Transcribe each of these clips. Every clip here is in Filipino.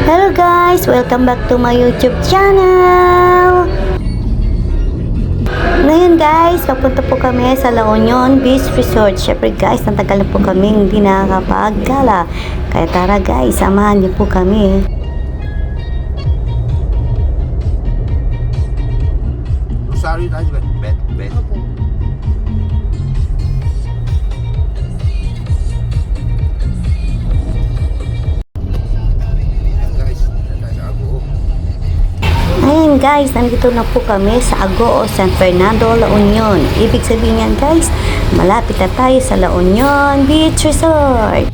Hello guys! Welcome back to my YouTube channel! Ngayon guys, papunta po kami sa La Union Beach Resort. Syempre guys, natagal na po kami hindi nakakapag-gala. Kaya tara guys, samahan niyo po kami. Rosario tayo, bet. Opo. Guys, tayo sa Ago. Ayan guys, nandito na po kami sa Agoo, San Fernando, La Union. Ibig sabihin yan guys, malapit na tayo sa La Union Beach Resort.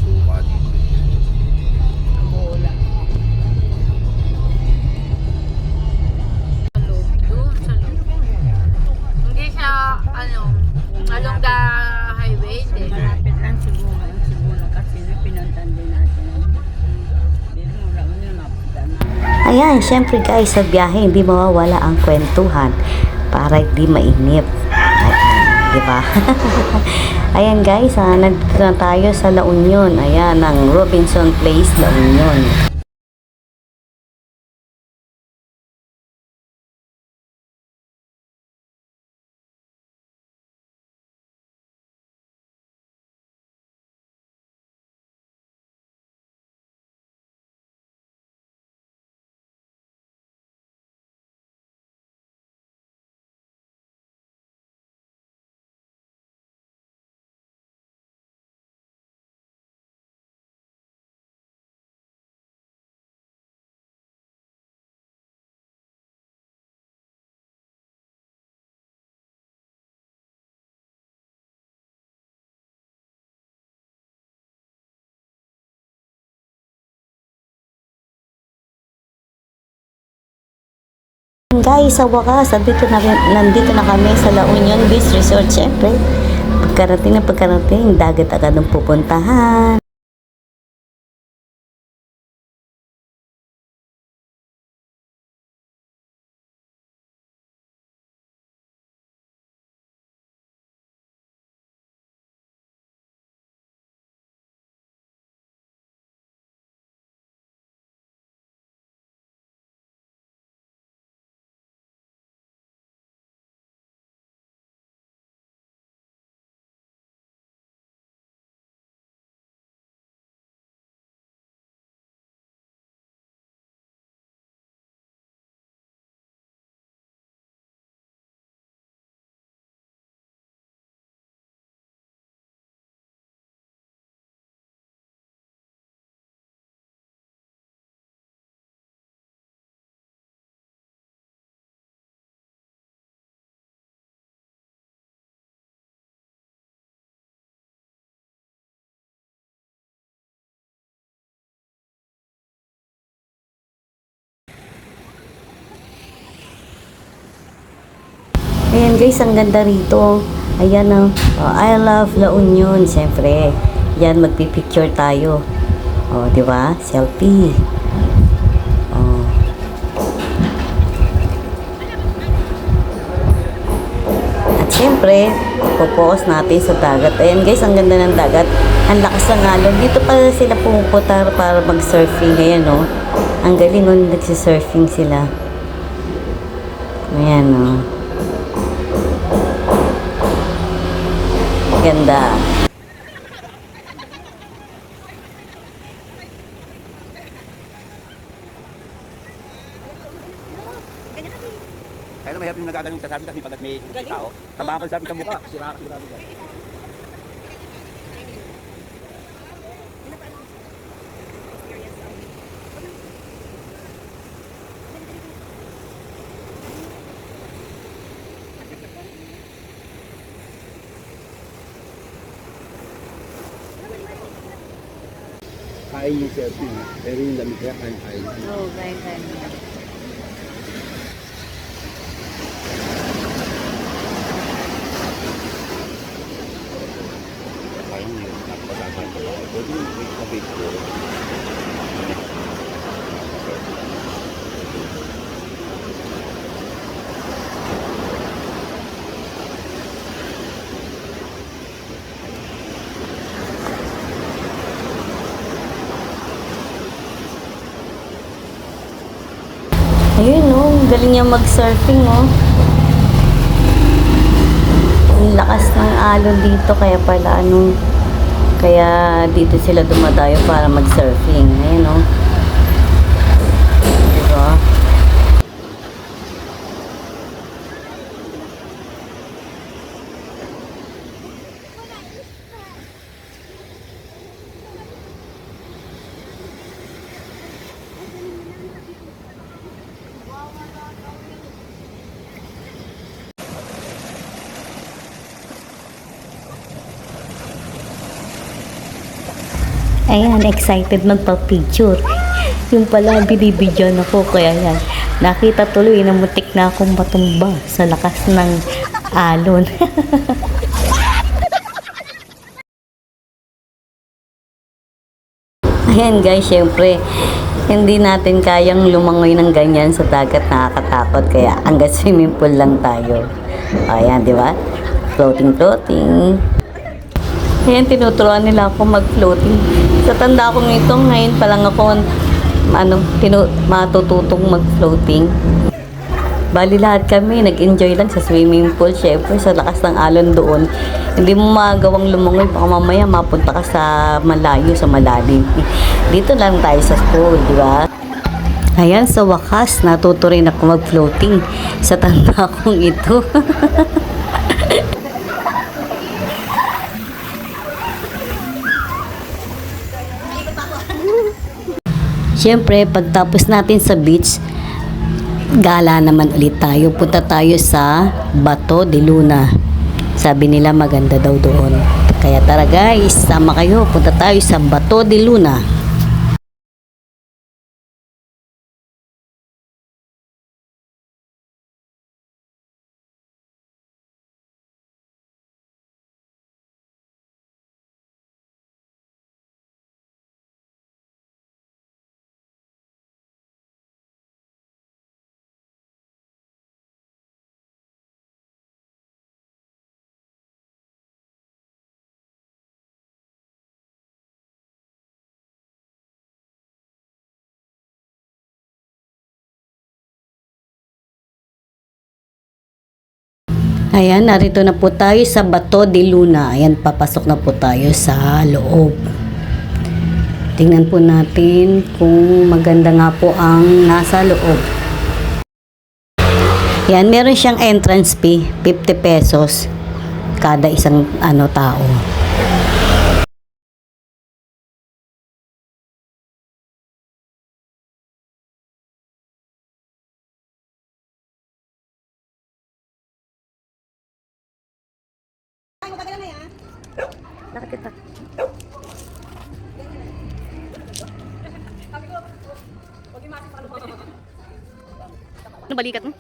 Suka dito. Bola. Doon sa loob. Hindi siya, along the highway. Hindi. Malapit lang siguro kasi na pinuntan din natin. Pero wala mo yung napuntan. Ayan, syempre guys, sa biyahe hindi mawawala ang kwentuhan para hindi mainip. Ayan, diba? Ayan guys, nandito na tayo sa La Union. Ayan, ang Robinson Place, La Union. Guys, sa wakas, nandito na kami sa La Union Beach Resort. Siyempre, pagkarating, dagat agad ang pupuntahan. Ayan guys, ang ganda rito. Ayan I love La Union. Siyempre, yan, magpipicture tayo. O, di ba? Selfie. O. At siyempre, focus natin sa dagat. Ayan guys, ang ganda ng dagat. Ang lakas ng alon. Dito pala sila pumupunta para mag-surfing. Ayan o. Ang galing nung nagsisurfing sila. Ayan o. Ganda. Kaya na mahirap yung nagagaling sa sabi kasi pag may tao, tabakal sabi sa mukha, sira ka. Kain yung selfie, pero yung lamig kaya kain. Oo, kaya. Kain yun, napakasasal ko. Pwede yung wait na wait ko. Ayun, oh. Galing niya mag-surfing, oh. Ang lakas ng alon dito. Kaya pala, kaya dito sila dumadayo para mag-surfing. Ayun, oh. Diba? Ayan, excited magpa-picture. Yung pala, binibidyan ako. Kaya yan, nakita tuloy na mutik na akong matumba sa lakas ng alon. Ayan guys, syempre, hindi natin kayang lumangoy ng ganyan sa dagat, nakakatakot. Kaya hanggang swimming pool lang tayo. Ayan, di ba? Floating. Ayan, tinuturuan nila ako mag-floating. Sa tanda ko nito, ngayon pa lang ako matututong mag-floating. Bali lahat kami, nag-enjoy lang sa swimming pool. Syempre, sa lakas ng alon doon, hindi mo magawang lumangoy. Baka mamaya mapunta ka sa malayo, sa malalim. Dito lang tayo sa school, di ba? Ayan, sa wakas, natuto rin ako mag-floating. Sa tanda kong ito. Siyempre, pagtapos natin sa beach, gala naman ulit tayo. Punta tayo sa Bato de Luna. Sabi nila maganda daw doon. Kaya tara guys, sama kayo. Punta tayo sa Bato de Luna. Ayan, narito na po tayo sa Bato de Luna. Ayan, papasok na po tayo sa loob. Tingnan po natin kung maganda nga po ang nasa loob. Ayan, meron siyang entrance fee, 50 pesos kada isang tao. Nakakita. Ano balikat mo?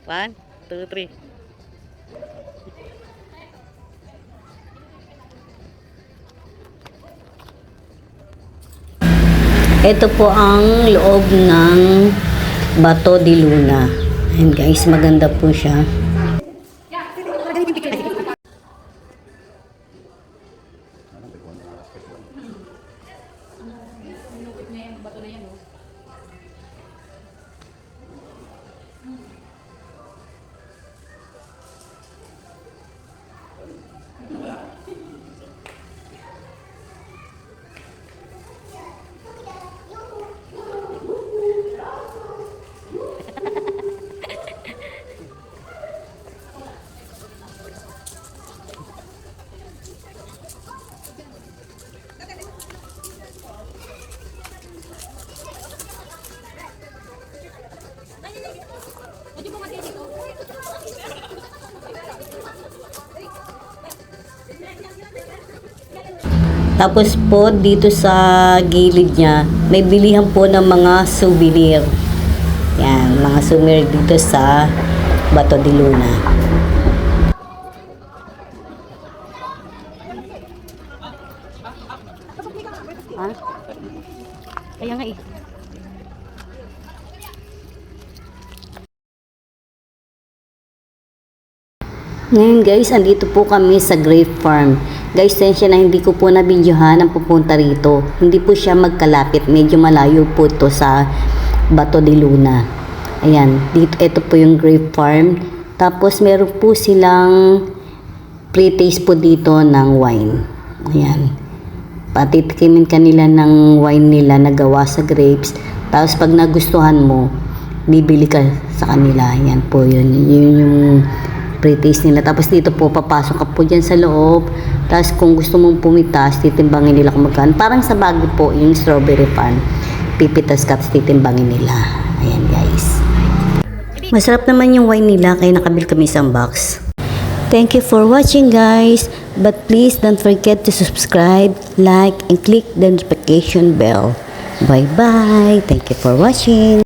1, 2, 3. Ito po ang loob ng Bato de Luna. And guys, maganda po siya. Tapos po dito sa gilid niya, may bilihan po ng mga souvenir. Yan, mga souvenir dito sa Bato de Luna. Ha? Kaya nga eh. Ngayon guys, andito po kami sa grape farm. Guys, sensya na hindi ko po na-videohan ang pupunta rito. Hindi po siya magkalapit. Medyo malayo po to sa Bato de Luna. Ayan, dito, ito po yung grape farm. Tapos meron po silang pre-taste po dito ng wine. Ayan. Patitikimin kanila ng wine nila na gawa sa grapes. Tapos pag nagustuhan mo, bibili ka sa kanila. Ayan po yun. Yun yung pre-taste nila. Tapos dito po, papasok ka po dyan sa loob. Tapos kung gusto mong pumitas, titimbangin nila kung magkano. Parang sa Baguio po, yung strawberry farm. Pipitas ka, titimbangin nila. Ayan guys. Masarap naman yung wine nila, kaya nakabil kami isang box. Thank you for watching guys. But please don't forget to subscribe, like, and click the notification bell. Bye-bye. Thank you for watching.